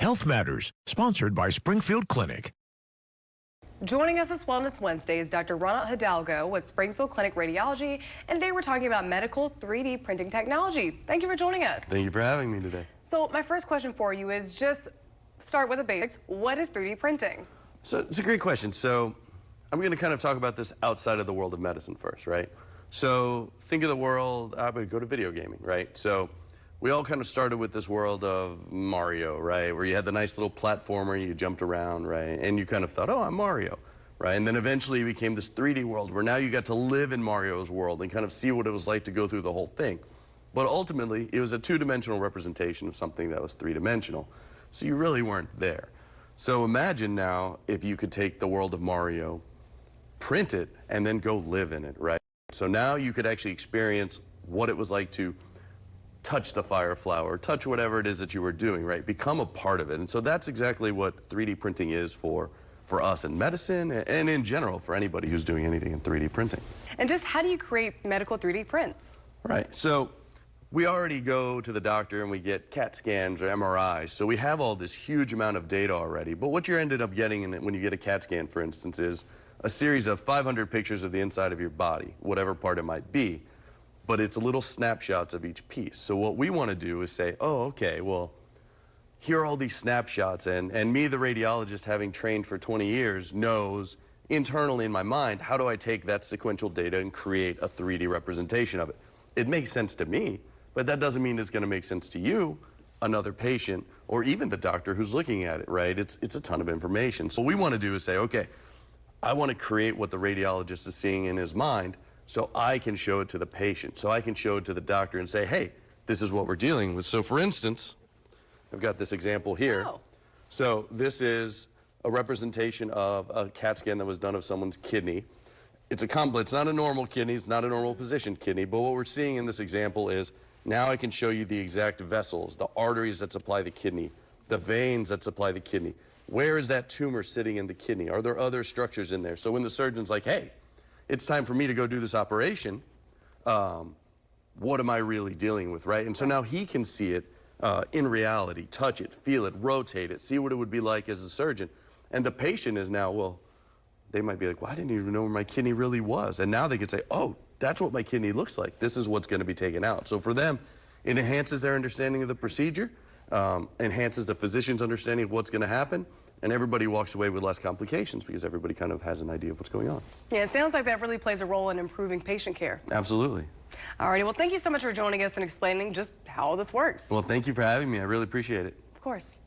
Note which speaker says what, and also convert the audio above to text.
Speaker 1: Health Matters, sponsored by Springfield Clinic.
Speaker 2: Joining us this Wellness Wednesday is Dr. Ronald Hidalgo with Springfield Clinic Radiology, and today we're talking about medical 3D printing technology. Thank you for joining us.
Speaker 3: Thank you for having me today.
Speaker 2: So my first question for you is just start with the basics. What is 3D printing?
Speaker 3: So it's a great question. So I'm going to kind of talk about this outside of the world of medicine first, right? So think of the world, I would go to video gaming, right? So we all kind of started with this world of Mario, right? Where you had the nice little platformer, you jumped around, right? And you kind of thought, oh, I'm Mario, right? And then eventually it became this 3D world where now you got to live in Mario's world and kind of see what it was like to go through the whole thing. But ultimately, it was a two-dimensional representation of something that was three-dimensional. So you really weren't there. So imagine now if you could take the world of Mario, print it, and then go live in it, right? So now you could actually experience what it was like to touch the fire flower, touch whatever it is that you were doing, right? Become a part of it. And so that's exactly what 3D printing is for us in medicine and in general for anybody who's doing anything in 3D printing.
Speaker 2: And just how do you create medical 3D prints?
Speaker 3: Right, so we already go to the doctor and we get CAT scans or MRIs, so we have all this huge amount of data already. But what you ended up getting when you get a CAT scan, for instance, is a series of 500 pictures of the inside of your body, whatever part it might be. But it's little snapshots of each piece. So what we want to do is say, oh, okay, well, here are all these snapshots, and me, the radiologist, having trained for 20 years, knows internally in my mind, how do I take that sequential data and create a 3D representation of it? It makes sense to me, but that doesn't mean it's going to make sense to you, another patient, or even the doctor who's looking at it, right? It's a ton of information. So what we want to do is say, okay, I want to create what the radiologist is seeing in his mind, so I can show it to the patient, so I can show it to the doctor and say, hey, this is what we're dealing with. So for instance, I've got this example here.
Speaker 2: Oh.
Speaker 3: So this is a representation of a CAT scan that was done of someone's kidney. It's not a normal kidney, it's not a normal positioned kidney, but what we're seeing in this example is now I can show you the exact vessels, the arteries that supply the kidney, the veins that supply the kidney. Where is that tumor sitting in the kidney? Are there other structures in there? So when the surgeon's like, hey, it's time for me to go do this operation, what am I really dealing with, right? And so now he can see it in reality, touch it, feel it, rotate it, see what it would be like as a surgeon. And the patient is now, well, they might be like, well, I didn't even know where my kidney really was. And now they could say, oh, that's what my kidney looks like. This is what's going to be taken out. So for them, it enhances their understanding of the procedure, enhances the physician's understanding of what's going to happen, and everybody walks away with less complications because everybody kind of has an idea of what's going on.
Speaker 2: Yeah, it sounds like that really plays a role in improving patient care.
Speaker 3: Absolutely.
Speaker 2: All righty, well, thank you so much for joining us and explaining just how all this works.
Speaker 3: Well, thank you for having me. I really appreciate it.
Speaker 2: Of course.